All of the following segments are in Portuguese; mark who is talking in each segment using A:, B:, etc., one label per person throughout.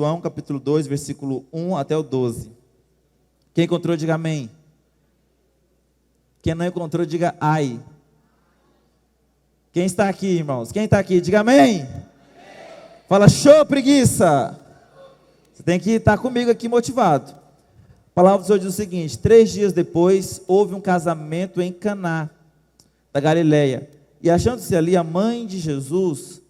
A: João, capítulo 2, versículo 1 até o 12. Quem encontrou, diga amém. Quem não encontrou, diga ai. Quem está aqui, irmãos? Quem está aqui, diga amém. Fala, show, preguiça. Você tem que estar comigo aqui motivado. A palavra do Senhor diz o seguinte: 3 dias depois, houve um casamento em Caná da Galileia. E achando-se ali a mãe de Jesus,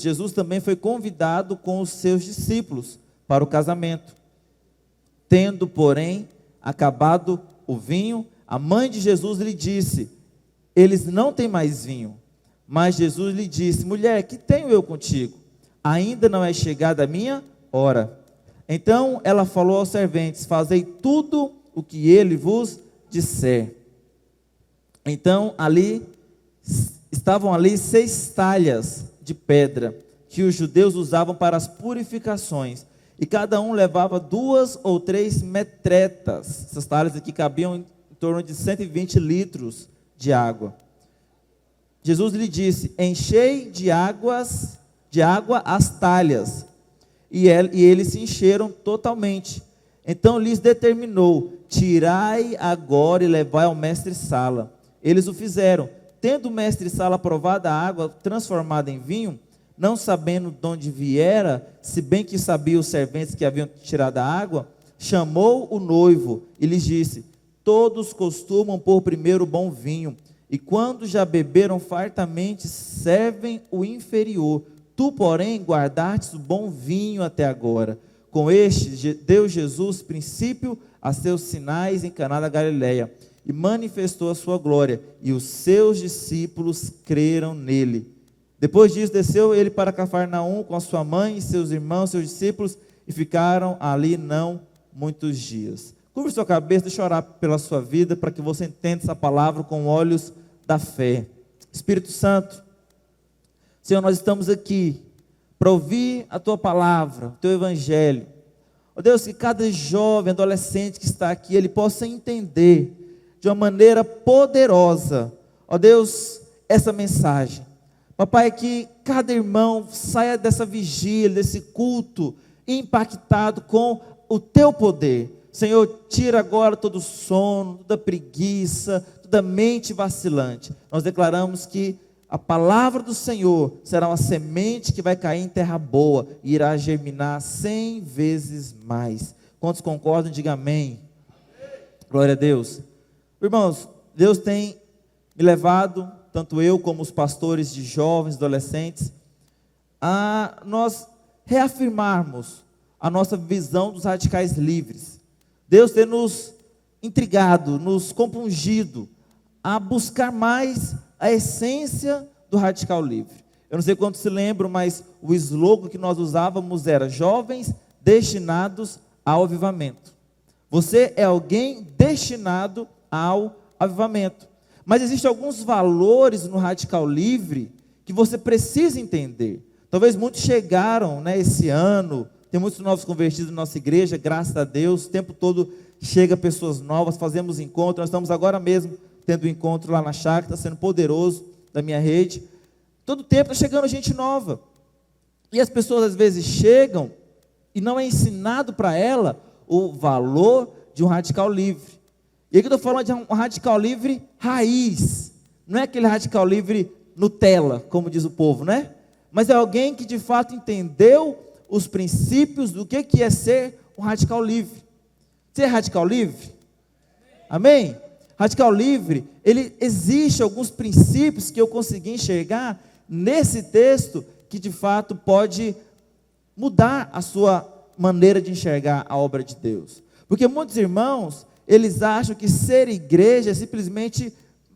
A: Jesus também foi convidado com os seus discípulos para o casamento. Tendo, porém, acabado o vinho, a mãe de Jesus lhe disse: eles não têm mais vinho. Mas Jesus lhe disse: mulher, que tenho eu contigo? Ainda não é chegada a minha hora. Então ela falou aos serventes: fazei tudo o que ele vos disser. Então estavam ali 6 talhas de pedra, que os judeus usavam para as purificações, e cada um levava 2 ou 3 metretas. Essas talhas aqui cabiam em torno de 120 litros de água. Jesus lhe disse: enchei de água as talhas. E eles se encheram totalmente. Então lhes determinou: tirai agora e levai ao mestre-sala. Eles o fizeram. Tendo o mestre-sala provado a água transformada em vinho, não sabendo de onde viera, se bem que sabia os serventes que haviam tirado a água, chamou o noivo e lhes disse: todos costumam pôr primeiro o bom vinho, e quando já beberam fartamente, servem o inferior. Tu, porém, guardastes o bom vinho até agora. Com este, deu Jesus princípio a seus sinais em Caná da Galileia, e manifestou a sua glória, e os seus discípulos creram nele. Depois disso, desceu ele para Cafarnaum com a sua mãe e seus irmãos, seus discípulos, e ficaram ali não muitos dias. Curva sua cabeça, deixa eu orar pela sua vida, para que você entenda essa palavra com olhos da fé. Espírito Santo, Senhor, nós estamos aqui para ouvir a Tua palavra, o Teu Evangelho. Ó Deus, que cada jovem, adolescente que está aqui, ele possa entender de uma maneira poderosa, ó Deus, essa mensagem. Papai, que cada irmão saia dessa vigília, desse culto, impactado com o Teu poder. Senhor, tira agora todo o sono, toda preguiça, toda mente vacilante. Nós declaramos que a palavra do Senhor será uma semente que vai cair em terra boa e irá germinar 100 vezes mais. Quantos concordam? Diga amém. Glória a Deus. Irmãos, Deus tem me levado, tanto eu como os pastores de jovens, adolescentes, a nós reafirmarmos a nossa visão dos radicais livres. Deus tem nos intrigado, nos compungido a buscar mais a essência do radical livre. Eu não sei quantos se lembram, mas o slogan que nós usávamos era: jovens destinados ao avivamento. Você é alguém destinado ao avivamento. Mas existem alguns valores no radical livre que você precisa entender. Talvez muitos chegaram, esse ano, tem muitos novos convertidos na nossa igreja, graças a Deus, o tempo todo chega pessoas novas, fazemos encontros. Nós estamos agora mesmo tendo um encontro lá na chácara, está sendo poderoso, da minha rede. Todo tempo está chegando gente nova. E as pessoas às vezes chegam e não é ensinado para ela o valor de um radical livre. E aqui eu estou falando de um radical livre raiz. Não é aquele radical livre Nutella, como diz o povo, né? Mas é alguém que de fato entendeu os princípios do que é ser um radical livre. Ser radical livre? Amém? Radical livre, ele existe alguns princípios que eu consegui enxergar nesse texto que de fato pode mudar a sua maneira de enxergar a obra de Deus. Porque muitos irmãos, eles acham que ser igreja é simplesmente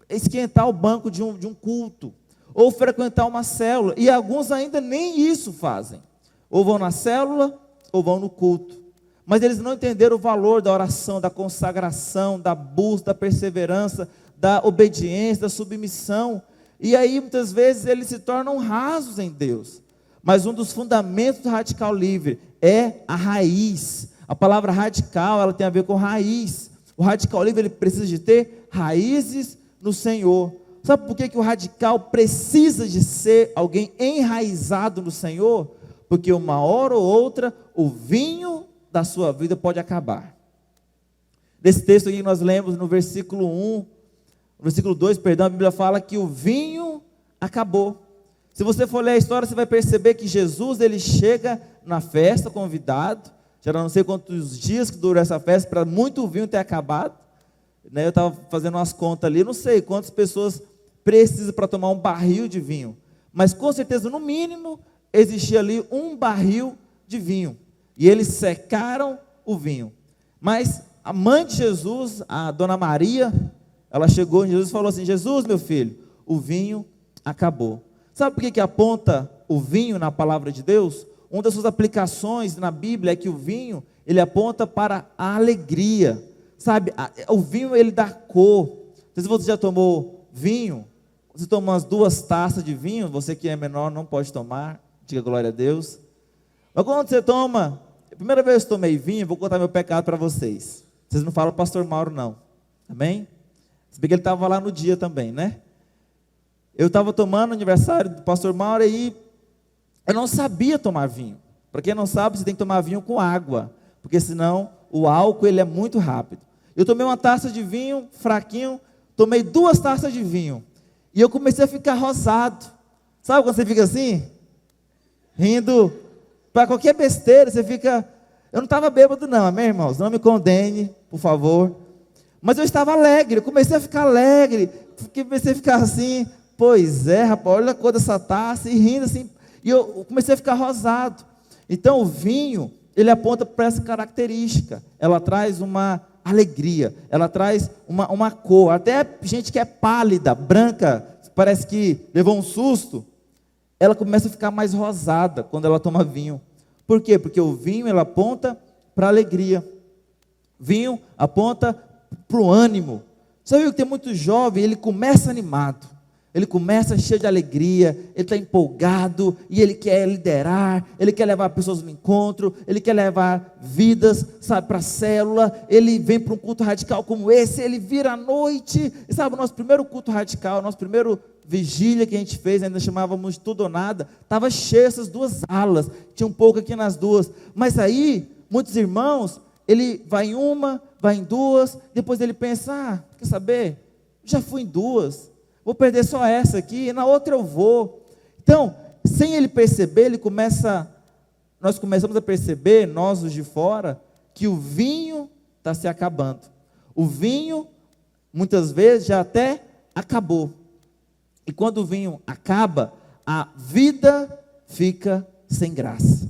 A: esquentar o banco de um culto, ou frequentar uma célula, e alguns ainda nem isso fazem, ou vão na célula, ou vão no culto, mas eles não entenderam o valor da oração, da consagração, da busca, da perseverança, da obediência, da submissão, e aí muitas vezes eles se tornam rasos em Deus. Mas um dos fundamentos do radical livre é a raiz. A palavra radical, ela tem a ver com raiz. O radical livre, ele precisa de ter raízes no Senhor. Sabe por que o radical precisa de ser alguém enraizado no Senhor? porque uma hora ou outra o vinho da sua vida pode acabar. Nesse texto aqui que nós lemos no versículo 1, no versículo 2, perdão, a Bíblia fala que o vinho acabou. Se você for ler a história, você vai perceber que Jesus, ele chega na festa convidado, já não sei quantos dias que durou essa festa, para muito vinho ter acabado, né? Eu estava fazendo umas contas ali, não sei quantas pessoas precisam para tomar um barril de vinho, mas com certeza, no mínimo, existia ali um barril de vinho, e eles secaram o vinho. Mas a mãe de Jesus, a dona Maria, ela chegou em Jesus e falou assim: Jesus, meu filho, o vinho acabou. Sabe por que aponta o vinho na palavra de Deus? Uma das suas aplicações na Bíblia é que o vinho, ele aponta para a alegria. Sabe, o vinho, ele dá cor. Não sei se você já tomou vinho. Você toma umas 2 taças de vinho, você que é menor não pode tomar, diga glória a Deus. Mas quando você toma, a primeira vez que eu tomei vinho, vou contar meu pecado para vocês. Vocês não falam pastor Mauro não, amém? Se bem que ele estava lá no dia também, né? Eu estava tomando o aniversário do pastor Mauro e eu não sabia tomar vinho. Para quem não sabe, você tem que tomar vinho com água, porque senão o álcool ele é muito rápido. Eu tomei uma taça de vinho, fraquinho, tomei 2 taças de vinho, e eu comecei a ficar rosado. Sabe quando você fica assim? Rindo, para qualquer besteira, você fica... Eu não estava bêbado não, amém, irmãos? Não me condene, por favor. Mas eu estava alegre, eu comecei a ficar alegre, comecei a ficar assim, pois é, rapaz, olha a cor dessa taça, e rindo assim, e eu comecei a ficar rosado. Então o vinho, ele aponta para essa característica, ela traz uma alegria, ela traz uma cor, até gente que é pálida, branca, parece que levou um susto, ela começa a ficar mais rosada quando ela toma vinho. Por quê? Porque o vinho, ele aponta para a alegria, vinho aponta para o ânimo. Você viu que tem muito jovem, ele começa animado, ele começa cheio de alegria, ele está empolgado, e ele quer liderar, ele quer levar pessoas no encontro, ele quer levar vidas, sabe, para a célula, ele vem para um culto radical como esse, ele vira à noite, e sabe, o nosso primeiro culto radical, nosso primeiro vigília que a gente fez, ainda chamávamos de tudo ou nada, estava cheio essas 2 alas, tinha um pouco aqui nas 2, mas aí, muitos irmãos, ele vai em uma, vai em 2, depois ele pensa, quer saber, já fui em 2, vou perder só essa aqui, e na outra eu vou. Então, sem ele perceber, nós começamos a perceber, nós os de fora, que o vinho está se acabando. O vinho, muitas vezes, já até acabou. E quando o vinho acaba, a vida fica sem graça.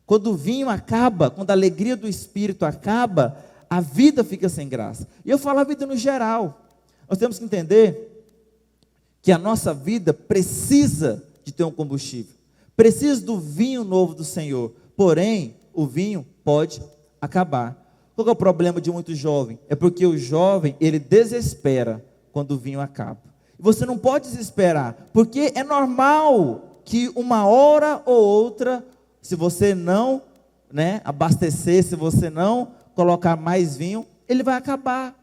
A: Quando o vinho acaba, quando a alegria do Espírito acaba, a vida fica sem graça. E eu falo a vida no geral. Nós temos que entender que a nossa vida precisa de ter um combustível, precisa do vinho novo do Senhor, porém, o vinho pode acabar. Qual é o problema de muito jovem? É porque o jovem, ele desespera quando o vinho acaba. E você não pode desesperar, porque é normal que uma hora ou outra, se você não, abastecer, se você não colocar mais vinho, ele vai acabar.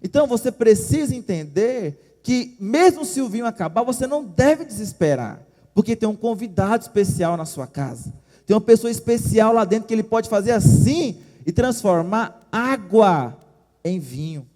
A: Então você precisa entender que mesmo se o vinho acabar, você não deve desesperar, porque tem um convidado especial na sua casa, tem uma pessoa especial lá dentro que ele pode fazer assim e transformar água em vinho.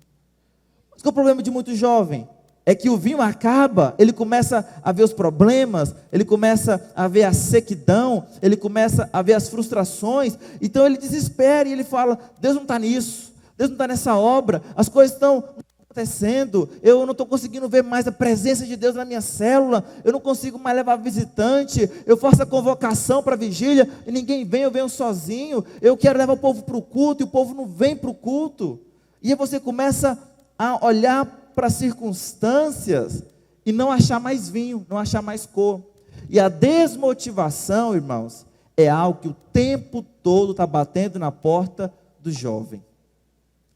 A: Mas qual é o problema de muito jovem? É que o vinho acaba, ele começa a ver os problemas, ele começa a ver a sequidão, ele começa a ver as frustrações, então ele desespera e ele fala, Deus não está nisso, Deus não está nessa obra, as coisas estão acontecendo, eu não estou conseguindo ver mais a presença de Deus na minha célula, eu não consigo mais levar visitante, eu faço a convocação para a vigília, e ninguém vem, eu venho sozinho, eu quero levar o povo para o culto, e o povo não vem para o culto, e aí você começa a olhar para as circunstâncias, e não achar mais vinho, não achar mais cor, e a desmotivação, irmãos, é algo que o tempo todo está batendo na porta do jovem,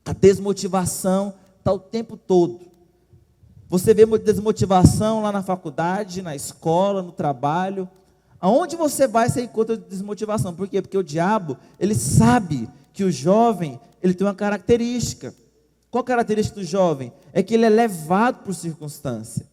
A: a desmotivação está o tempo todo. Você vê desmotivação lá na faculdade, na escola, no trabalho. Aonde você vai, você encontra desmotivação. Por quê? Porque o diabo, ele sabe que o jovem, ele tem uma característica. Qual a característica do jovem? É que ele é levado por circunstância.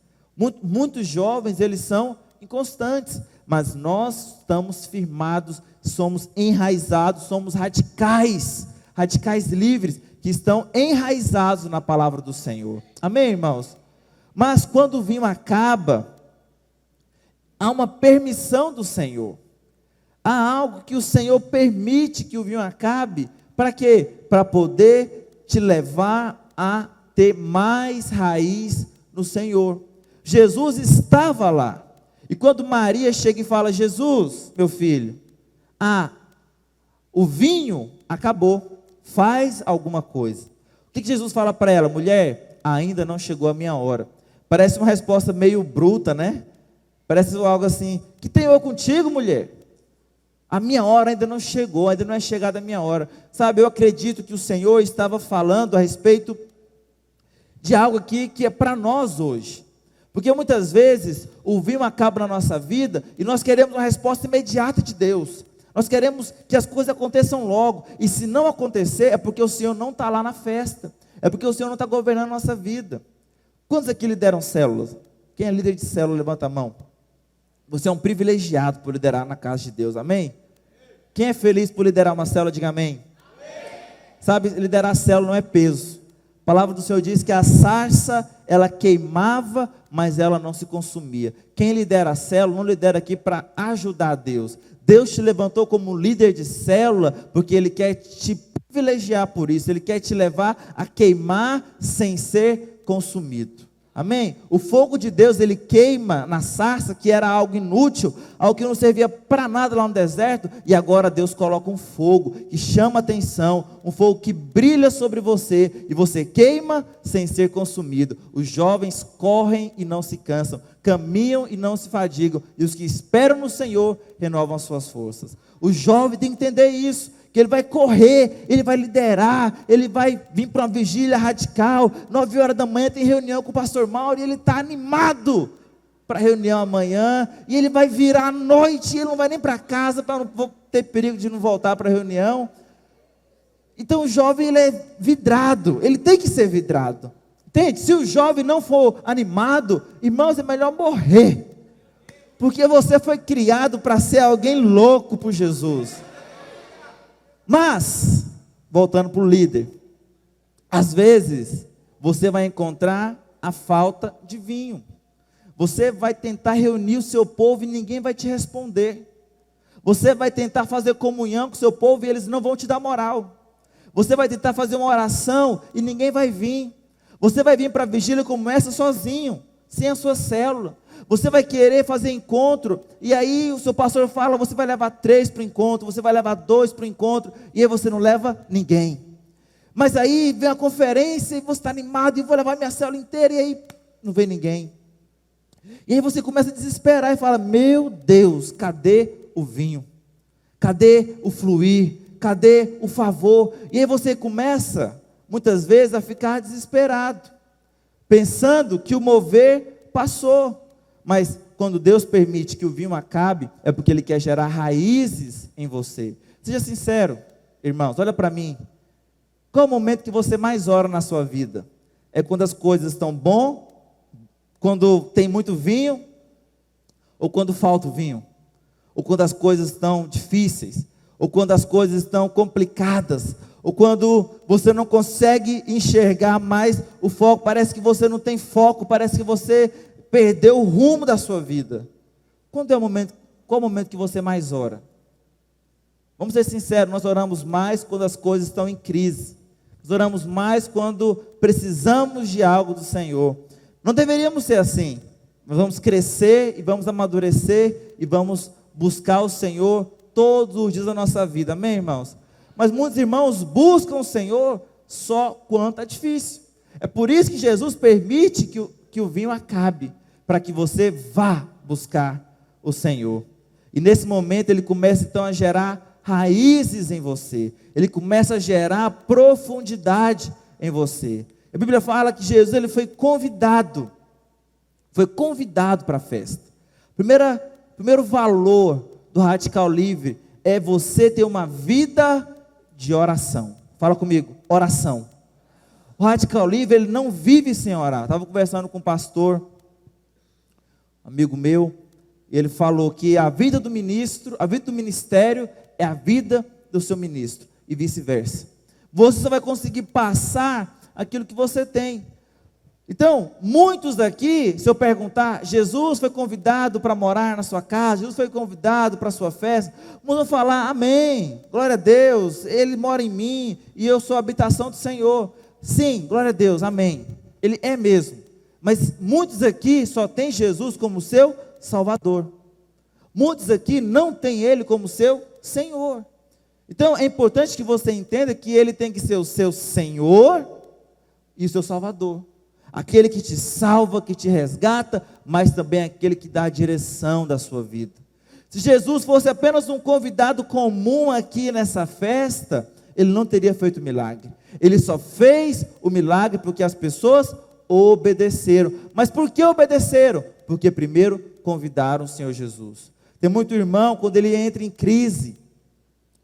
A: Muitos jovens, eles são inconstantes. mas nós estamos firmados, somos enraizados, somos radicais, radicais livres, que estão enraizados na palavra do Senhor. Amém, irmãos? Mas quando o vinho acaba, há uma permissão do Senhor. Há algo que o Senhor permite que o vinho acabe. Para quê? Para poder te levar a ter mais raiz no Senhor. Jesus estava lá. E quando Maria chega e fala: Jesus, meu filho, o vinho acabou, faz alguma coisa. O que Jesus fala para ela? Mulher, ainda não chegou a minha hora. Parece uma resposta meio bruta, né? Parece algo assim: que tenho eu contigo, mulher? A minha hora ainda não chegou, ainda não é chegada a minha hora. Sabe, eu acredito que o Senhor estava falando a respeito de algo aqui que é para nós hoje. Porque muitas vezes o vinho acaba na nossa vida e nós queremos uma resposta imediata de Deus. Nós queremos que as coisas aconteçam logo. E se não acontecer, é porque o Senhor não está lá na festa. É porque o Senhor não está governando a nossa vida. Quantos aqui lideram células? Quem é líder de célula, levanta a mão. Você é um privilegiado por liderar na casa de Deus, amém? Quem é feliz por liderar uma célula, diga amém. Sabe, liderar a célula não é peso. A palavra do Senhor diz que a sarça, ela queimava, mas ela não se consumia. Quem lidera a célula, não lidera aqui para ajudar Deus. Deus te levantou como líder de célula, porque Ele quer te privilegiar por isso. Ele quer te levar a queimar sem ser consumido. Amém? O fogo de Deus, ele queima na sarça, que era algo inútil, algo que não servia para nada lá no deserto, e agora Deus coloca um fogo que chama atenção, um fogo que brilha sobre você, e você queima sem ser consumido. Os jovens correm e não se cansam, caminham e não se fadigam, e os que esperam no Senhor renovam as suas forças. O jovem tem que entender isso, que ele vai correr, ele vai liderar, ele vai vir para uma vigília radical, 9 horas da manhã tem reunião com o pastor Mauro, e ele está animado para a reunião amanhã, e ele vai virar à noite, ele não vai nem para casa, para não ter perigo de não voltar para a reunião. Então o jovem, ele é vidrado, ele tem que ser vidrado, entende? Se o jovem não for animado, irmãos, é melhor morrer, porque você foi criado para ser alguém louco por Jesus. Mas, voltando para o líder, às vezes, você vai encontrar a falta de vinho. Você vai tentar reunir o seu povo e ninguém vai te responder. Você vai tentar fazer comunhão com o seu povo e eles não vão te dar moral. Você vai tentar fazer uma oração e ninguém vai vir. Você vai vir para a vigília como essa sozinho, sem a sua célula. Você vai querer fazer encontro, e aí o seu pastor fala, você vai levar 3 para o encontro, você vai levar 2 para o encontro, e aí você não leva ninguém. Mas aí vem a conferência, e você está animado, e vou levar minha célula inteira, e aí não vem ninguém. E aí você começa a desesperar, e fala: meu Deus, cadê o vinho? Cadê o fluir? Cadê o favor? E aí você começa, muitas vezes, a ficar desesperado, pensando que o mover passou. Mas quando Deus permite que o vinho acabe, é porque Ele quer gerar raízes em você. Seja sincero, irmãos, olha para mim. Qual é o momento que você mais ora na sua vida? É quando as coisas estão boas? Quando tem muito vinho? Ou quando falta o vinho? Ou quando as coisas estão difíceis? Ou quando as coisas estão complicadas? Ou quando você não consegue enxergar mais o foco? Parece que você não tem foco, parece que você perdeu o rumo da sua vida. Qual é o momento que você mais ora? Vamos ser sinceros, nós oramos mais quando as coisas estão em crise. Nós oramos mais quando precisamos de algo do Senhor. Não deveríamos ser assim. Nós vamos crescer e vamos amadurecer e vamos buscar o Senhor todos os dias da nossa vida. Amém, irmãos? Mas muitos irmãos buscam o Senhor só quando está difícil. É por isso que Jesus permite que o vinho acabe, para que você vá buscar o Senhor. E nesse momento Ele começa então a gerar raízes em você. Ele começa a gerar profundidade em você. A Bíblia fala que Jesus, ele foi convidado para a festa. Primeiro valor do Radical Livre é você ter uma vida de oração. Fala comigo, oração. O Radical Livre, ele não vive sem orar. Estava conversando com um pastor, amigo meu, Ele falou que a vida do ministro, a vida do ministério é a vida do seu ministro, e vice-versa. Você só vai conseguir passar aquilo que você tem. Então, muitos daqui, se eu perguntar, Jesus foi convidado para morar na sua casa, Jesus foi convidado para a sua festa, muitos vão falar, amém, glória a Deus, Ele mora em mim, e eu sou a habitação do Senhor. Sim, glória a Deus, amém, Ele é mesmo. Mas muitos aqui só têm Jesus como seu Salvador. Muitos aqui não têm Ele como seu Senhor. Então, é importante que você entenda que Ele tem que ser o seu Senhor e o seu Salvador. Aquele que te salva, que te resgata, mas também aquele que dá a direção da sua vida. Se Jesus fosse apenas um convidado comum aqui nessa festa, Ele não teria feito milagre. Ele só fez o milagre porque as pessoas obedeceram. Mas por que obedeceram? Porque primeiro convidaram o Senhor Jesus. Tem muito irmão, quando ele entra em crise,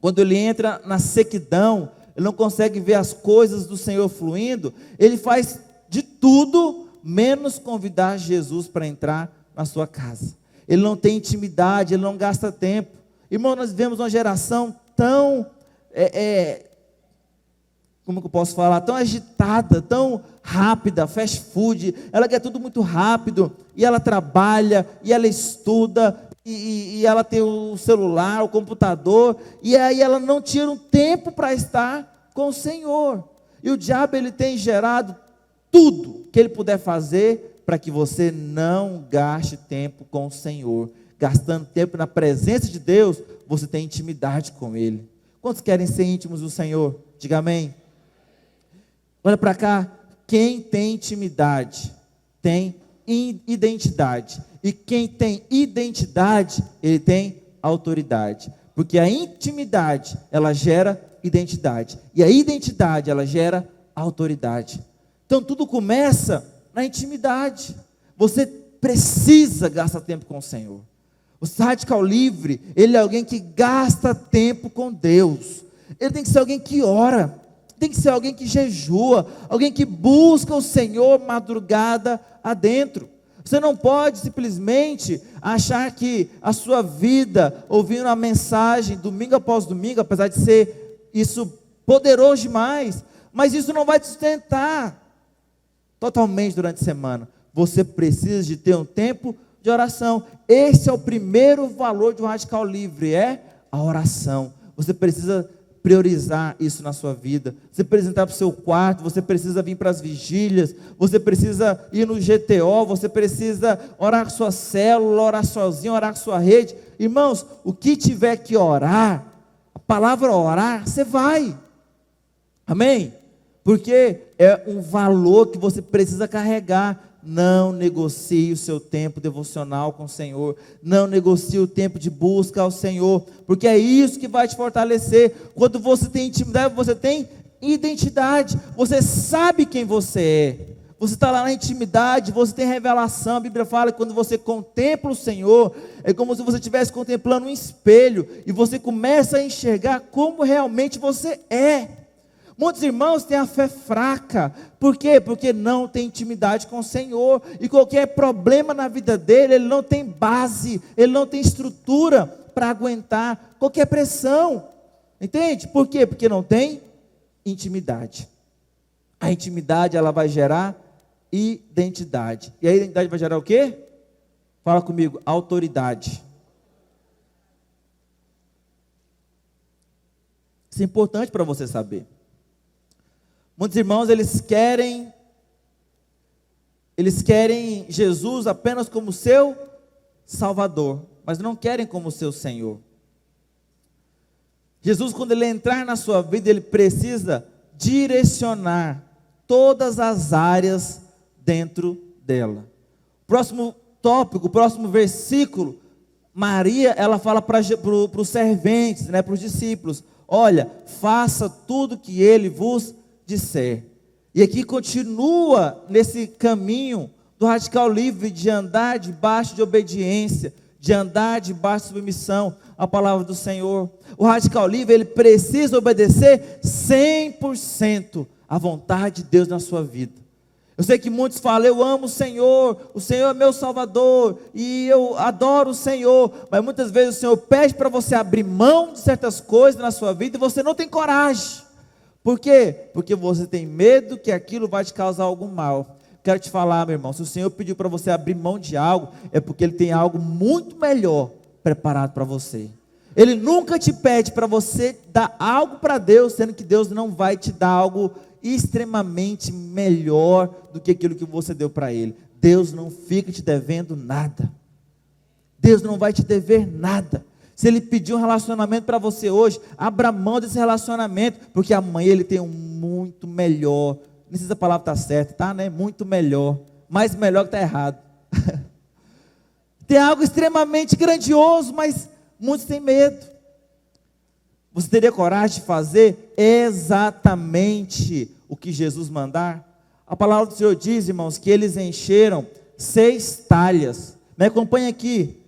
A: quando ele entra na sequidão, ele não consegue ver as coisas do Senhor fluindo, ele faz de tudo, menos convidar Jesus para entrar na sua casa. Ele não tem intimidade, ele não gasta tempo. Irmão, nós vivemos uma geração tão, como que eu posso falar? Tão agitada, tão rápida, fast food, ela quer tudo muito rápido, e ela trabalha, e ela estuda, e ela tem o celular, o computador, e aí ela não tira um tempo para estar com o Senhor. E o diabo, ele tem gerado tudo que ele puder fazer para que você não gaste tempo com o Senhor. Gastando tempo na presença de Deus, você tem intimidade com Ele. Quantos querem ser íntimos do Senhor? Diga amém. Olha para cá, quem tem intimidade, tem identidade. E quem tem identidade, ele tem autoridade. Porque a intimidade, ela gera identidade. E a identidade, ela gera autoridade. Então tudo começa na intimidade. Você precisa gastar tempo com o Senhor. O Radical Livre, ele é alguém que gasta tempo com Deus. Ele tem que ser alguém que ora, tem que ser alguém que jejua, alguém que busca o Senhor madrugada adentro. Você não pode simplesmente achar que a sua vida, ouvindo a mensagem domingo após domingo, apesar de ser isso poderoso demais, mas isso não vai te sustentar totalmente durante a semana. Você precisa de ter um tempo de oração. Esse é o primeiro valor de um Radical Livre, é a oração. Você precisa priorizar isso na sua vida. Você precisa entrar para o seu quarto, você precisa vir para as vigílias, você precisa ir no GTO, você precisa orar com sua célula, orar sozinho, orar com sua rede. Irmãos, o que tiver que orar, a palavra orar, você vai. Amém? Porque é um valor que você precisa carregar. Não negocie o seu tempo devocional com o Senhor. Não negocie o tempo de busca ao Senhor. Porque é isso que vai te fortalecer. Quando você tem intimidade, você tem identidade. Você sabe quem você é. Você está lá na intimidade, você tem revelação. A Bíblia fala que quando você contempla o Senhor, é como se você estivesse contemplando um espelho. E você começa a enxergar como realmente você é. Muitos irmãos têm a fé fraca. Por quê? Porque não tem intimidade com o Senhor. E qualquer problema na vida dele, ele não tem base, ele não tem estrutura para aguentar qualquer pressão. Entende? Por quê? Porque não tem intimidade. A intimidade, ela vai gerar identidade. E a identidade vai gerar o quê? Fala comigo, autoridade. Isso é importante para você saber. Muitos irmãos, eles querem Jesus apenas como seu Salvador, mas não querem como seu Senhor. Jesus, quando ele entrar na sua vida, ele precisa direcionar todas as áreas dentro dela. Próximo tópico, próximo versículo, Maria, ela fala para os serventes, para os discípulos: olha, faça tudo que ele vos disser. E aqui continua nesse caminho do Radical Livre de andar debaixo de obediência, de andar debaixo de submissão à palavra do Senhor. O Radical Livre, ele precisa obedecer 100% à vontade de Deus na sua vida. Eu sei que muitos falam, eu amo o Senhor é meu Salvador, e eu adoro o Senhor, mas muitas vezes o Senhor pede para você abrir mão de certas coisas na sua vida, e você não tem coragem. Por quê? Porque você tem medo que aquilo vai te causar algum mal. Quero te falar, meu irmão, se o Senhor pediu para você abrir mão de algo, é porque Ele tem algo muito melhor preparado para você. Ele nunca te pede para você dar algo para Deus, sendo que Deus não vai te dar algo extremamente melhor do que aquilo que você deu para Ele. Deus não fica te devendo nada. Deus não vai te dever nada. Se Ele pedir um relacionamento para você hoje, abra mão desse relacionamento, porque amanhã Ele tem um muito melhor. Não sei se a palavra está certa, tá, né? Muito melhor. Mais melhor que está errado. Tem algo extremamente grandioso, mas muitos têm medo. Você teria coragem de fazer exatamente o que Jesus mandar? A palavra do Senhor diz, irmãos, que eles encheram 6 talhas. Me acompanha aqui.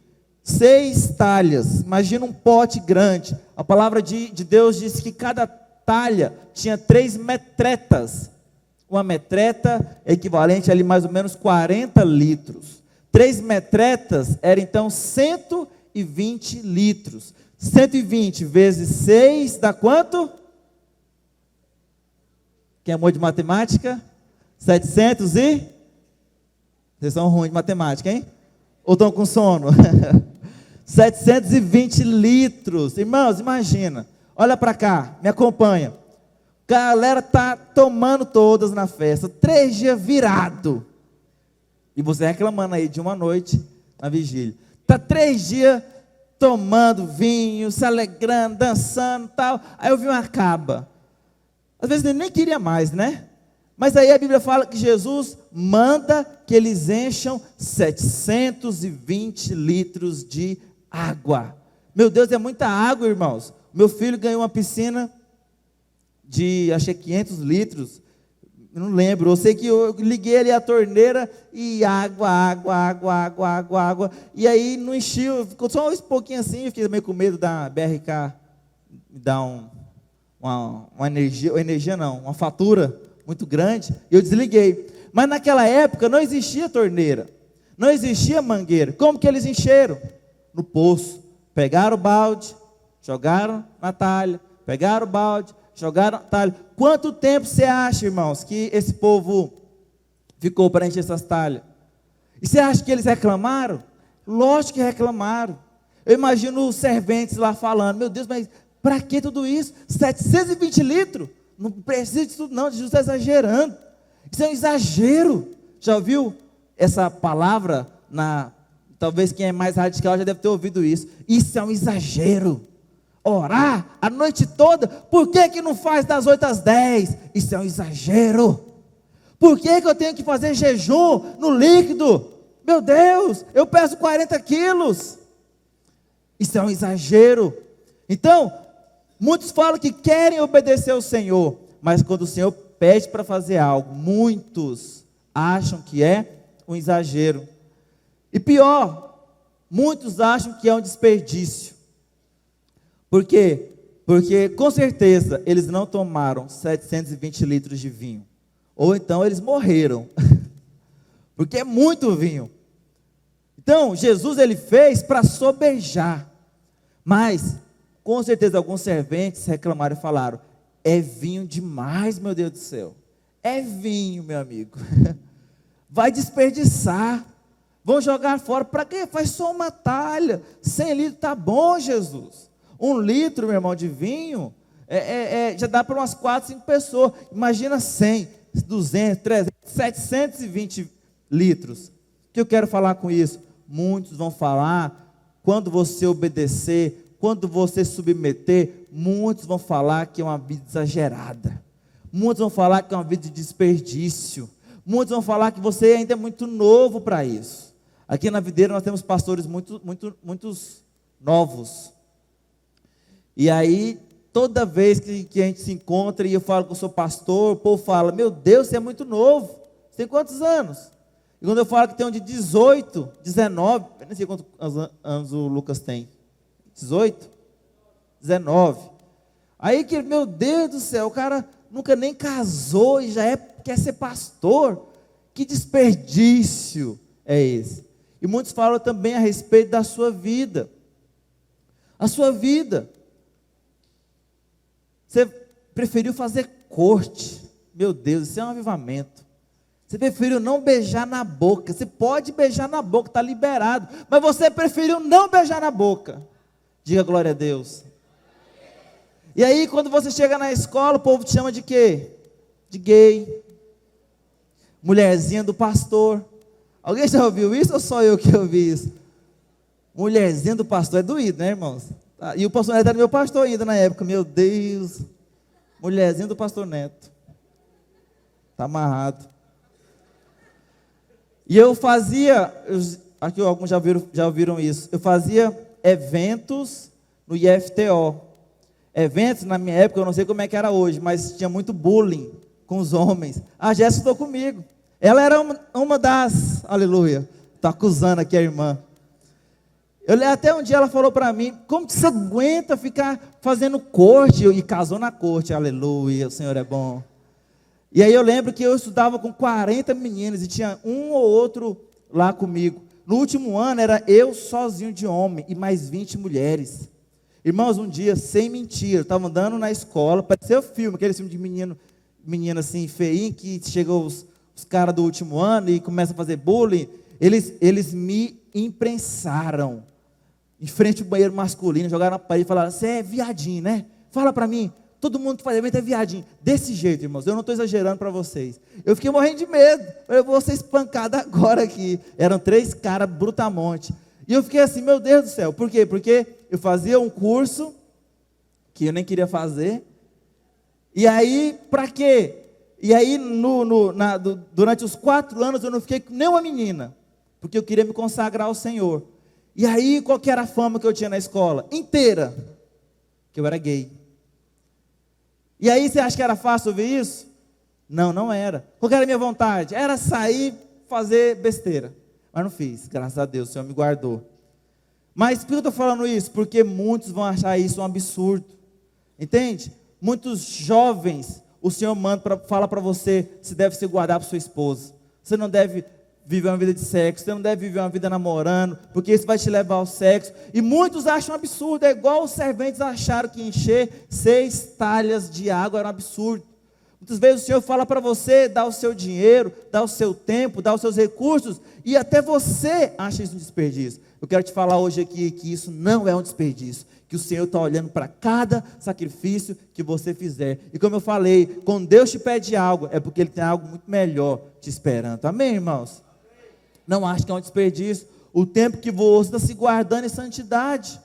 A: 6 talhas. Imagina um pote grande. A palavra de Deus diz que cada talha tinha 3 metretas. Uma metreta é equivalente a ali mais ou menos 40 litros. 3 metretas era então 120 litros. 120 vezes 6 dá quanto? Quem é amor de matemática? 700 e? Vocês são ruins de matemática, hein? Ou estão com sono? 720 litros. Irmãos, imagina. Olha para cá, me acompanha. A galera está tomando todas na festa. 3 dias virado. E você reclamando aí de uma noite na vigília. Está 3 dias tomando vinho, se alegrando, dançando e tal. Aí eu vi uma caba. Às vezes ele nem queria mais, né? Mas aí a Bíblia fala que Jesus manda que eles encham 720 litros de água. Meu Deus, é muita água, irmãos. Meu filho ganhou uma piscina de, achei 500 litros. Não lembro, eu sei que eu liguei ali a torneira e água. E aí não encheu, ficou só um pouquinho assim, eu fiquei meio com medo da BRK me dar uma energia não, uma fatura muito grande, e eu desliguei. Mas naquela época não existia torneira, não existia mangueira. Como que eles encheram? No poço. Pegaram o balde, jogaram na talha, pegaram o balde, jogaram na talha. Quanto tempo você acha, irmãos, que esse povo ficou para encher essas talhas? E você acha que eles reclamaram? Lógico que reclamaram. Eu imagino os serventes lá falando, meu Deus, mas para que tudo isso? 720 litros? Não precisa disso não, Jesus está exagerando. Isso é um exagero. Já ouviu essa palavra? Talvez quem é mais radical já deve ter ouvido isso. Isso é um exagero. Orar a noite toda, por que não faz das 8 às 10? Isso é um exagero. Por que eu tenho que fazer jejum no líquido? Meu Deus, eu peso 40 quilos. Isso é um exagero. Então, muitos falam que querem obedecer ao Senhor, mas quando o Senhor pede para fazer algo, muitos acham que é um exagero. E pior, muitos acham que é um desperdício. Por quê? Porque com certeza eles não tomaram 720 litros de vinho. Ou então eles morreram. Porque é muito vinho. Então, Jesus ele fez para sobejar. Mas, com certeza, alguns serventes reclamaram e falaram, é vinho demais, meu Deus do céu. É vinho, meu amigo. Vai desperdiçar. Vão jogar fora. Para quê? Faz só uma talha. 100 litros está bom, Jesus. 1 litro, meu irmão, de vinho, já dá para umas 4, 5 pessoas. Imagina 100, 200, 300, 720 litros. O que eu quero falar com isso? Muitos vão falar, quando você obedecer, quando você submeter, muitos vão falar que é uma vida exagerada. Muitos vão falar que é uma vida de desperdício. Muitos vão falar que você ainda é muito novo para isso. Aqui na Videira nós temos pastores muitos novos. E aí, toda vez que a gente se encontra e eu falo que eu sou pastor, o povo fala, meu Deus, você é muito novo. Você tem quantos anos? E quando eu falo que tem um de 18, 19, eu nem sei quantos anos o Lucas tem. 18? 19. Aí que, meu Deus do céu, o cara nunca nem casou e quer ser pastor. Que desperdício é esse? E muitos falam também a respeito da sua vida. A sua vida. Você preferiu fazer corte. Meu Deus, isso é um avivamento. Você preferiu não beijar na boca. Você pode beijar na boca, está liberado. Mas você preferiu não beijar na boca. Diga glória a Deus. E aí, quando você chega na escola, o povo te chama de quê? De gay. Mulherzinha do pastor. Alguém já ouviu isso ou só eu que ouvi isso? Mulherzinha do pastor é doído, né, irmãos? E o pastor Neto era meu pastor ainda na época. Meu Deus. Mulherzinha do pastor Neto. Está amarrado. E eu fazia, aqui alguns já ouviram isso. Eu fazia eventos no IFTO. Eventos, na minha época, eu não sei como é que era hoje, mas tinha muito bullying com os homens. A Jéssica estudou comigo. Ela era uma das, aleluia, estou acusando aqui a irmã. Até um dia ela falou para mim, como que você aguenta ficar fazendo corte? E casou na corte, aleluia, o Senhor é bom. E aí eu lembro que eu estudava com 40 meninas e tinha um ou outro lá comigo. No último ano era eu sozinho de homem e mais 20 mulheres. Irmãos, um dia, sem mentira, eu estava andando na escola, parecia o filme, aquele filme de menino assim, feinho, que chegam os caras do último ano e começam a fazer bullying. Eles me imprensaram em frente ao banheiro masculino, jogaram na parede e falaram, você é viadinho, né? Fala para mim, todo mundo que faz evento é viadinho. Desse jeito, irmãos, eu não estou exagerando para vocês. Eu fiquei morrendo de medo, eu vou ser espancado agora aqui. Eram 3 caras brutamonte. E eu fiquei assim, meu Deus do céu, por quê? Porque eu fazia um curso que eu nem queria fazer. E aí, para quê? E aí, durante os 4 anos, eu não fiquei com nenhuma menina, porque eu queria me consagrar ao Senhor. E aí, qual que era a fama que eu tinha na escola? Inteira, que eu era gay. E aí, você acha que era fácil ouvir isso? Não, não era. Qual que era a minha vontade? Era sair, fazer besteira. Mas não fiz, graças a Deus, o Senhor me guardou. Mas por que eu estou falando isso? Porque muitos vão achar isso um absurdo. Entende? Muitos jovens, o Senhor fala para você, se deve se guardar para sua esposa. Você não deve viver uma vida de sexo, você não deve viver uma vida namorando, porque isso vai te levar ao sexo. E muitos acham um absurdo, é igual os serventes acharam que encher 6 talhas de água era um absurdo. Muitas vezes o Senhor fala para você, dá o seu dinheiro, dá o seu tempo, dá os seus recursos, e até você acha isso um desperdício. Eu quero te falar hoje aqui que isso não é um desperdício, que o Senhor está olhando para cada sacrifício que você fizer. E como eu falei, quando Deus te pede algo, é porque Ele tem algo muito melhor te esperando. Amém, irmãos? Não acho que é um desperdício. O tempo que você está se guardando em santidade,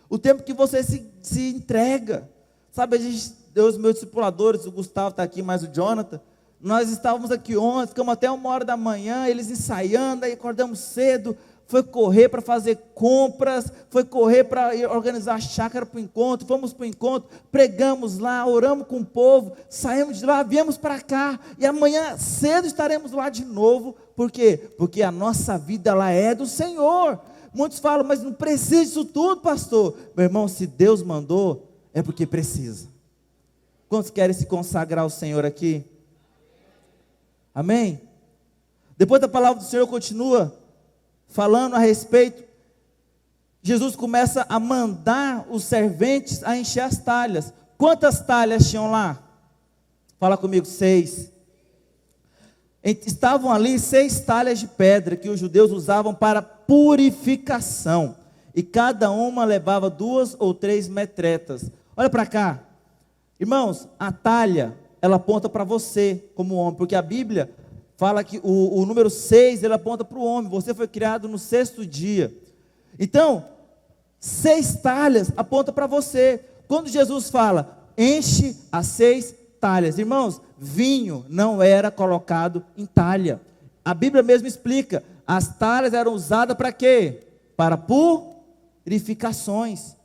A: o tempo que você se entrega. Sabe, os meus discipuladores, o Gustavo está aqui, mais o Jonathan, nós estávamos aqui ontem, ficamos até 1h da manhã, eles ensaiando, aí acordamos cedo, foi correr para fazer compras, foi correr para organizar a chácara para o encontro, fomos para o encontro, pregamos lá, oramos com o povo, saímos de lá, viemos para cá, e amanhã cedo estaremos lá de novo. Por quê? Porque a nossa vida ela é do Senhor. Muitos falam, mas não precisa disso tudo, pastor. Meu irmão, se Deus mandou, é porque precisa. Quantos querem se consagrar ao Senhor aqui? Amém? Depois da palavra do Senhor continua falando a respeito. Jesus começa a mandar os serventes a encher as talhas. Quantas talhas tinham lá? Fala comigo, 6. Estavam ali 6 talhas de pedra que os judeus usavam para purificação. E cada uma levava 2 ou 3 metretas. Olha para cá. Irmãos, a talha, ela aponta para você como homem, porque a Bíblia fala que o número 6, ele aponta para o homem. Você foi criado no 6º dia. Então, 6 talhas aponta para você. Quando Jesus fala, enche as 6 talhas. Irmãos, vinho não era colocado em talha. A Bíblia mesmo explica, as talhas eram usadas para quê? Para purificações.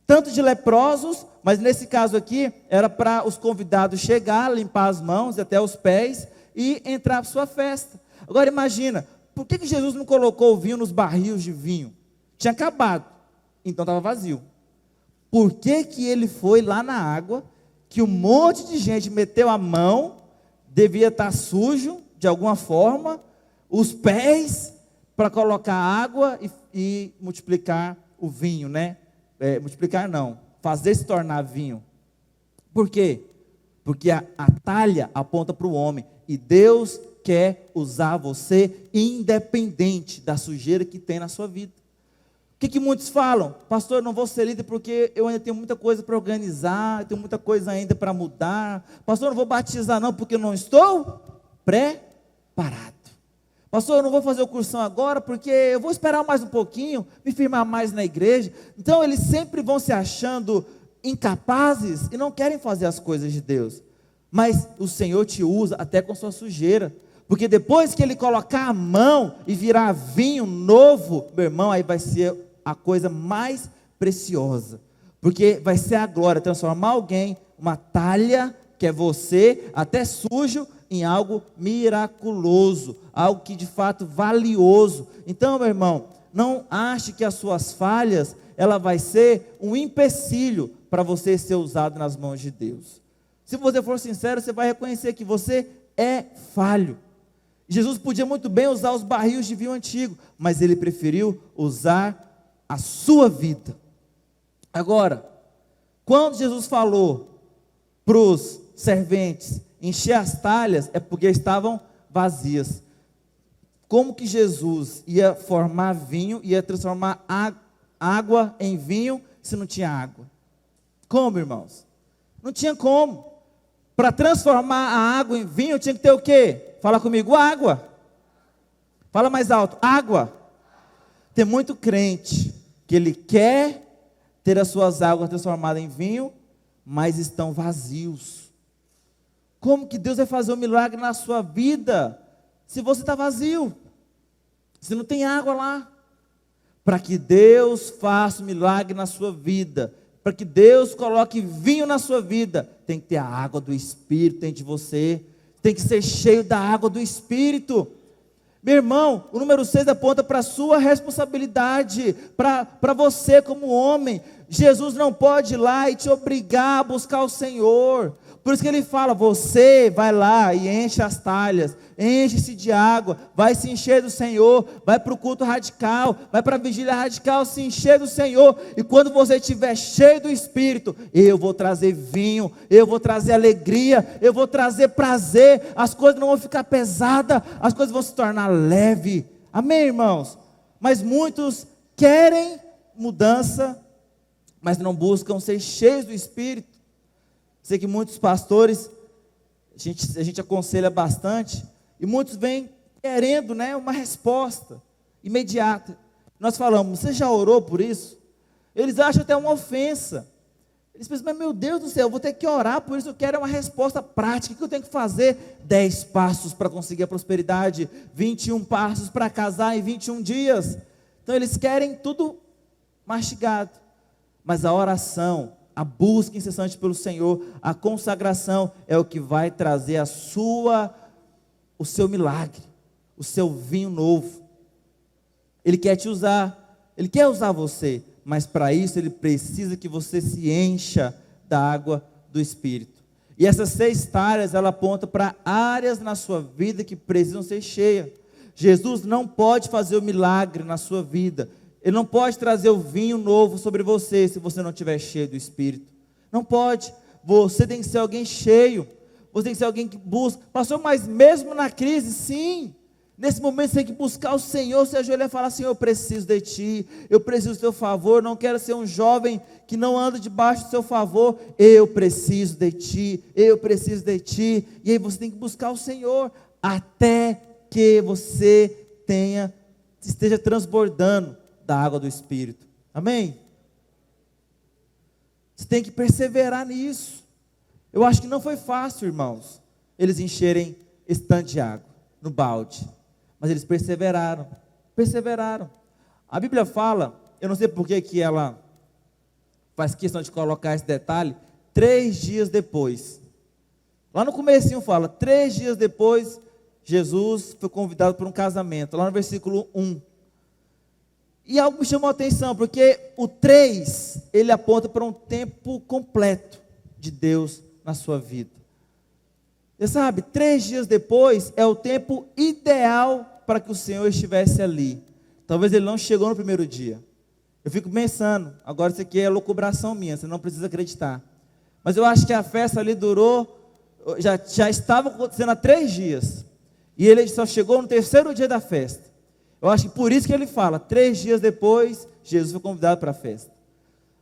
A: Tanto de leprosos, mas nesse caso aqui, era para os convidados chegar, limpar as mãos até os pés e entrar para sua festa. Agora imagina, por que Jesus não colocou o vinho nos barris de vinho? Tinha acabado, então estava vazio. Por que ele foi lá na água, que um monte de gente meteu a mão, devia estar sujo de alguma forma, os pés para colocar água e multiplicar o vinho, né? Multiplicar não, fazer se tornar vinho. Por quê? Porque a talha aponta para o homem, e Deus quer usar você independente da sujeira que tem na sua vida. O que muitos falam? Pastor, eu não vou ser líder porque eu ainda tenho muita coisa para organizar, eu tenho muita coisa ainda para mudar. Pastor, eu não vou batizar não porque eu não estou preparado. Pastor, eu não vou fazer o cursão agora porque eu vou esperar mais um pouquinho, me firmar mais na igreja. Então eles sempre vão se achando incapazes e não querem fazer as coisas de Deus. Mas o Senhor te usa até com sua sujeira. Porque depois que Ele colocar a mão e virar vinho novo, meu irmão, aí vai ser a coisa mais preciosa. Porque vai ser a glória, transformar alguém, uma talha, que é você, até sujo, em algo miraculoso, algo que de fato valioso. Então, meu irmão, não ache que as suas falhas, ela vai ser um empecilho para você ser usado nas mãos de Deus. Se você for sincero, você vai reconhecer que você é falho. Jesus podia muito bem usar os barris de vinho antigo, mas Ele preferiu usar a sua vida. Agora, quando Jesus falou para os serventes encher as talhas, é porque estavam vazias. Como que Jesus ia formar vinho, ia transformar água em vinho, se não tinha água? Como, irmãos? Não tinha como. Para transformar a água em vinho, tinha que ter o quê? Fala comigo, água. Fala mais alto, água. Tem muito crente que ele quer ter as suas águas transformadas em vinho, mas estão vazios. Como que Deus vai fazer um milagre na sua vida se você está vazio? Se não tem água lá? Para que Deus faça um milagre na sua vida, para que Deus coloque vinho na sua vida, tem que ter a água do Espírito dentro de você, tem que ser cheio da água do Espírito. Meu irmão, o número 6 aponta para a sua responsabilidade, para você como homem. Jesus não pode ir lá e te obrigar a buscar o Senhor. Por isso que Ele fala, você vai lá e enche as talhas, enche-se de água, vai se encher do Senhor, vai para o culto radical, vai para a vigília radical, se encher do Senhor, e quando você estiver cheio do Espírito, eu vou trazer vinho, eu vou trazer alegria, eu vou trazer prazer, as coisas não vão ficar pesadas, as coisas vão se tornar leve. Amém, irmãos? Mas muitos querem mudança, mas não buscam ser cheios do Espírito. Sei que muitos pastores, a gente aconselha bastante, e muitos vêm querendo, né, uma resposta imediata. Nós falamos, você já orou por isso? Eles acham até uma ofensa. Eles pensam, mas meu Deus do céu, eu vou ter que orar por isso, eu quero uma resposta prática. O que eu tenho que fazer? 10 passos para conseguir a prosperidade, 21 passos para casar em 21 dias. Então eles querem tudo mastigado. Mas a oração, a busca incessante pelo Senhor, a consagração é o que vai trazer o seu milagre, o seu vinho novo. Ele quer te usar, Ele quer usar você, mas para isso Ele precisa que você se encha da água do Espírito. E essas 6 áreas, ela aponta para áreas na sua vida que precisam ser cheias. Jesus não pode fazer o milagre na sua vida, Ele não pode trazer o vinho novo sobre você se você não estiver cheio do Espírito. Não pode. Você tem que ser alguém cheio. Você tem que ser alguém que busca. Pastor, mas mesmo na crise, sim. Nesse momento você tem que buscar o Senhor, se ajoelhar e falar, Senhor, eu preciso de Ti, eu preciso do Teu favor, não quero ser um jovem que não anda debaixo do Seu favor, eu preciso de Ti, eu preciso de Ti. E aí você tem que buscar o Senhor, até que você esteja transbordando da água do Espírito. Amém? Você tem que perseverar nisso. Eu acho que não foi fácil, irmãos, eles encherem esse tanto de água no balde. Mas eles perseveraram. Perseveraram. A Bíblia fala, eu não sei por que ela faz questão de colocar esse detalhe, 3 dias depois. Lá no comecinho fala, 3 dias depois, Jesus foi convidado para um casamento. Lá no versículo 1. E algo me chamou a atenção, porque o 3, ele aponta para um tempo completo de Deus na sua vida. Você sabe, 3 dias depois é o tempo ideal para que o Senhor estivesse ali. Talvez ele não chegou no primeiro dia. Eu fico pensando, agora isso aqui é lucubração minha, você não precisa acreditar. Mas eu acho que a festa ali durou, já estava acontecendo há 3 dias. E ele só chegou no terceiro dia da festa. Eu acho que por isso que ele fala, 3 dias depois, Jesus foi convidado para a festa.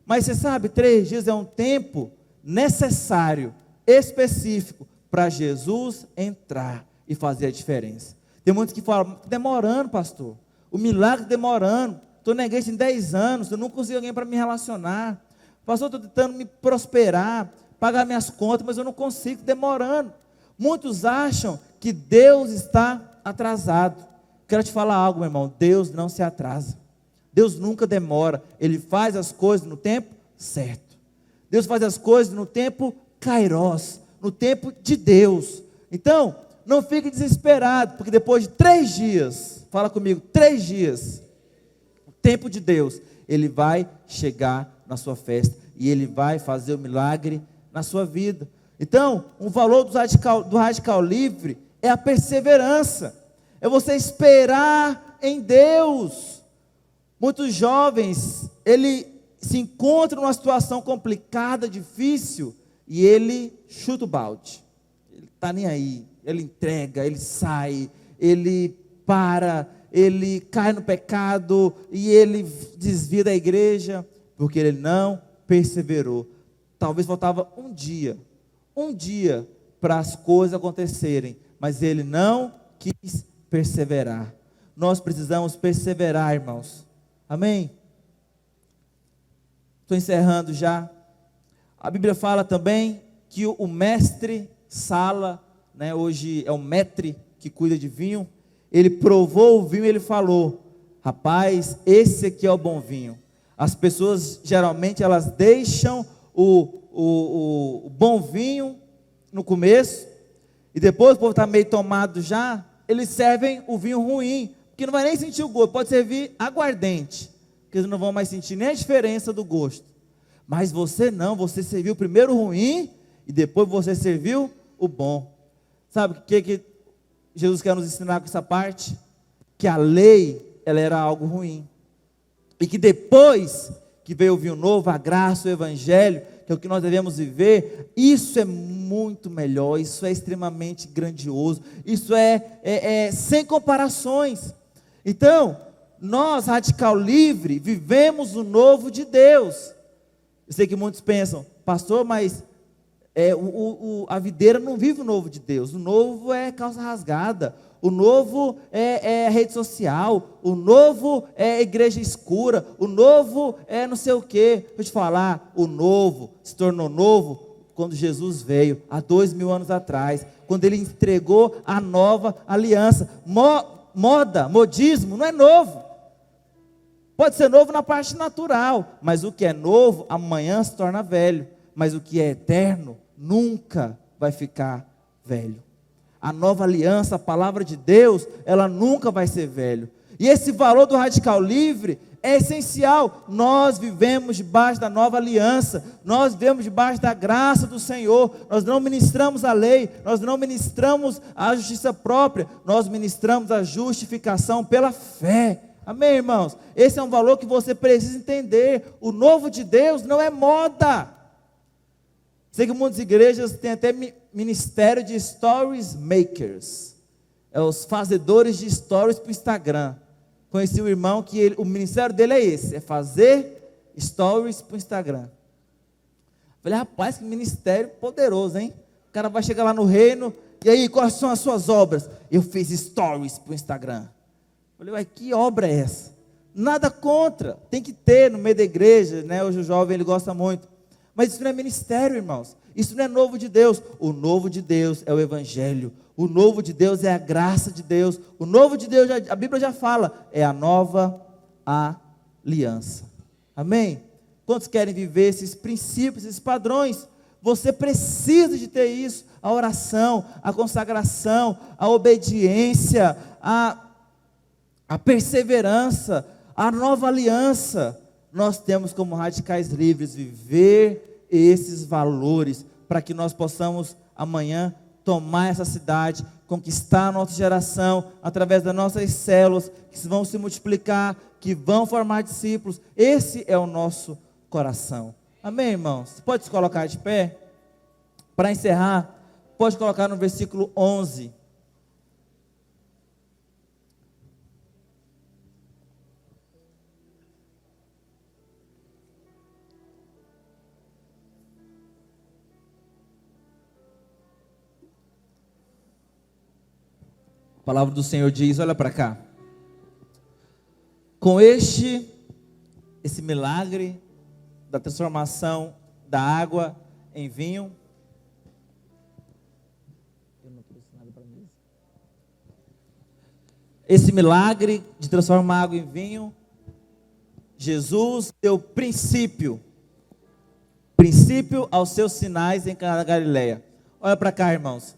A: Mas você sabe, 3 dias é um tempo necessário, específico, para Jesus entrar e fazer a diferença. Tem muitos que falam, demorando, pastor, o milagre demorando, estou na igreja em 10 anos, eu não consigo alguém para me relacionar, pastor, estou tentando me prosperar, pagar minhas contas, mas eu não consigo, demorando. Muitos acham que Deus está atrasado. Quero te falar algo, meu irmão, Deus não se atrasa, Deus nunca demora, Ele faz as coisas no tempo certo, Deus faz as coisas no tempo kairos, no tempo de Deus. Então, não fique desesperado, porque depois de 3 dias, fala comigo, 3 dias, o tempo de Deus, Ele vai chegar na sua festa, e Ele vai fazer o milagre na sua vida. Então, um valor do radical livre é a perseverança, é você esperar em Deus. Muitos jovens, ele se encontra numa situação complicada, difícil, e ele chuta o balde, ele está nem aí, ele entrega, ele sai, ele para, ele cai no pecado, e ele desvia da igreja, porque ele não perseverou. Talvez faltava um dia para as coisas acontecerem, mas ele não quis perseverar. Nós precisamos perseverar, irmãos, amém? Estou encerrando já. A Bíblia fala também que o mestre Sala, né, hoje é o maître que cuida de vinho, ele provou o vinho e ele falou, rapaz, esse aqui é o bom vinho. As pessoas geralmente elas deixam o bom vinho no começo, e depois o povo está meio tomado já, eles servem o vinho ruim, porque não vai nem sentir o gosto, pode servir aguardente, porque eles não vão mais sentir nem a diferença do gosto. Mas você não, você serviu primeiro o ruim, e depois você serviu o bom. Sabe o que Jesus quer nos ensinar com essa parte? Que a lei, ela era algo ruim, e que depois que veio o vinho novo, a graça, o evangelho, que é o que nós devemos viver, isso é muito melhor, isso é extremamente grandioso, isso é sem comparações. Então, nós, radical livre, vivemos o novo de Deus. Eu sei que muitos pensam, pastor, mas a videira não vive o novo de Deus, o novo é calça rasgada, o novo é rede social, o novo é igreja escura, o novo é não sei o que. Deixa eu te falar, o novo se tornou novo quando Jesus veio, há 2000 anos atrás, quando Ele entregou a nova aliança. Modismo não é novo, pode ser novo na parte natural, mas o que é novo, amanhã se torna velho, mas o que é eterno, nunca vai ficar velho. A nova aliança, a palavra de Deus, ela nunca vai ser velho. E esse valor do radical livre é essencial. Nós vivemos debaixo da nova aliança, nós vivemos debaixo da graça do Senhor, nós não ministramos a lei, nós não ministramos a justiça própria, nós ministramos a justificação pela fé. Amém, irmãos? Esse é um valor que você precisa entender. O novo de Deus não é moda. Sei que muitas igrejas têm até ministério de stories makers, os fazedores de stories para o Instagram. Conheci um irmão que o ministério dele é esse, é fazer stories para o Instagram. Falei, rapaz, que ministério poderoso, hein? O cara vai chegar lá no reino, e aí, quais são as suas obras? Eu fiz stories para o Instagram. Falei, uai, que obra é essa? Nada contra, tem que ter no meio da igreja, né? Hoje o jovem ele gosta muito. Mas isso não é ministério, irmãos. Isso não é novo de Deus. O novo de Deus é o evangelho. O novo de Deus é a graça de Deus. O novo de Deus, a Bíblia já fala, é a nova aliança. Amém? Quantos querem viver esses princípios, esses padrões? Você precisa de ter isso. A oração, a consagração, a obediência, a perseverança, a nova aliança. Nós temos como radicais livres viver esses valores, para que nós possamos amanhã tomar essa cidade, conquistar a nossa geração, através das nossas células, que vão se multiplicar, que vão formar discípulos. Esse é o nosso coração. Amém, irmãos? Pode se colocar de pé? Para encerrar, pode colocar no versículo 11. A palavra do Senhor diz, olha para cá. Com esse milagre da transformação da água em vinho. Esse milagre de transformar água em vinho, Jesus deu princípio aos seus sinais em Caná da Galileia. Olha para cá, irmãos.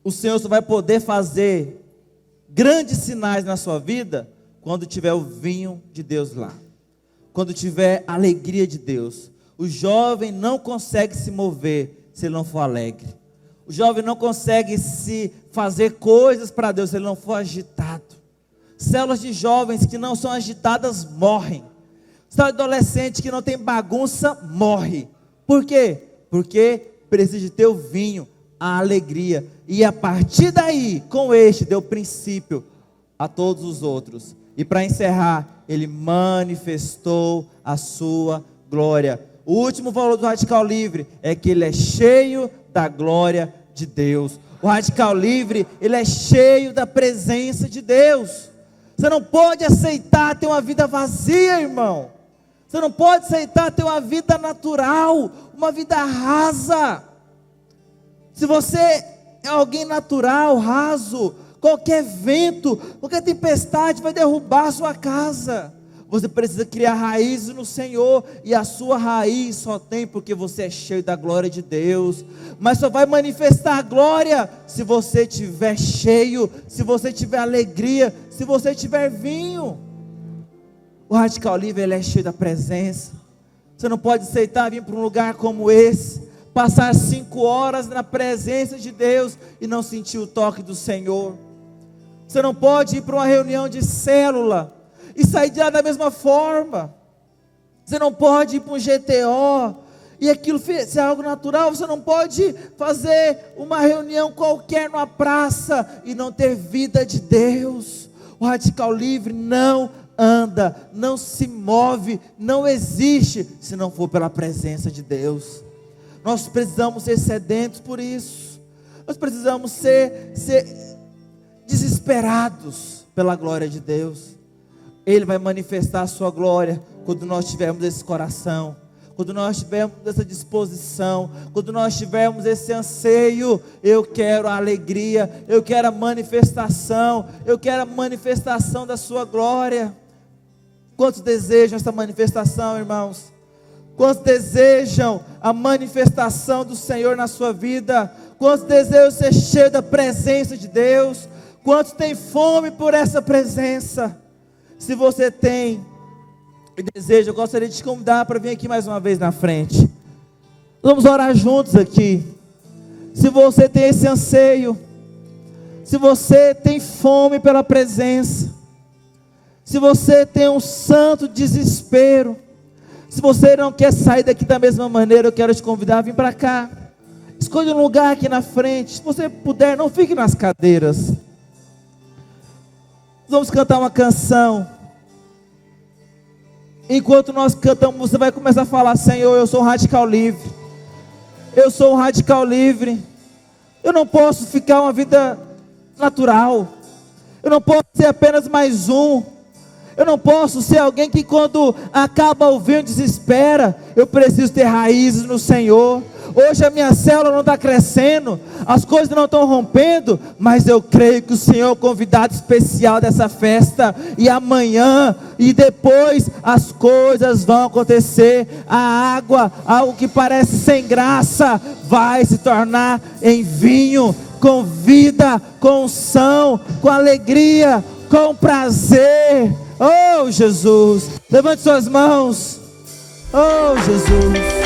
A: O Senhor só vai poder fazer grandes sinais na sua vida quando tiver o vinho de Deus lá, quando tiver a alegria de Deus. O jovem não consegue se mover se ele não for alegre. O jovem não consegue se fazer coisas para Deus se ele não for agitado. Células de jovens que não são agitadas morrem. Células de adolescente que não tem bagunça morre. Por quê? Porque precisa de ter o vinho, a alegria. E a partir daí, com este, deu princípio a todos os outros. E para encerrar, ele manifestou a sua glória. O último valor do Radical Livre é que ele é cheio da glória de Deus. O Radical Livre, ele é cheio da presença de Deus. Você não pode aceitar ter uma vida vazia, irmão. Você não pode aceitar ter uma vida natural, uma vida rasa. Se você é alguém natural, raso, qualquer vento, qualquer tempestade vai derrubar a sua casa. Você precisa criar raízes no Senhor, e a sua raiz só tem porque você é cheio da glória de Deus. Mas só vai manifestar a glória se você tiver cheio, se você tiver alegria, se você tiver vinho. O Radical Livre, ele é cheio da presença. Você não pode aceitar vir para um lugar como esse, passar 5 horas na presença de Deus e não sentir o toque do Senhor. Você não pode ir para uma reunião de célula e sair de lá da mesma forma. Você não pode ir para um GTO e aquilo ser algo natural. Você não pode fazer uma reunião qualquer numa praça e não ter vida de Deus. O Radical Livre não anda, não se move, não existe se não for pela presença de Deus. Nós precisamos ser sedentos por isso. Nós precisamos ser desesperados pela glória de Deus. Ele vai manifestar a sua glória quando nós tivermos esse coração, quando nós tivermos essa disposição, quando nós tivermos esse anseio. Eu quero a alegria, eu quero a manifestação da sua glória. Quantos desejam essa manifestação, irmãos? Quantos desejam a manifestação do Senhor na sua vida? Quantos desejam ser cheio da presença de Deus? Quantos têm fome por essa presença? Se você tem e deseja, eu gostaria de te convidar para vir aqui mais uma vez na frente. Vamos orar juntos aqui. Se você tem esse anseio, se você tem fome pela presença, se você tem um santo desespero, se você não quer sair daqui da mesma maneira, eu quero te convidar a vir para cá. Escolha um lugar aqui na frente. Se você puder, não fique nas cadeiras. Vamos cantar uma canção. Enquanto nós cantamos, você vai começar a falar: Senhor, eu sou um Radical Livre. Eu sou um Radical Livre. Eu não posso ficar uma vida natural. Eu não posso ser apenas mais um. Eu não posso ser alguém que quando acaba o vinho desespera. Eu preciso ter raízes no Senhor. Hoje a minha célula não está crescendo, as coisas não estão rompendo, mas eu creio que o Senhor é o convidado especial dessa festa, e amanhã e depois as coisas vão acontecer. A água, algo que parece sem graça, vai se tornar em vinho, com vida, com unção, com alegria, com prazer. Oh Jesus, levante suas mãos. Oh Jesus.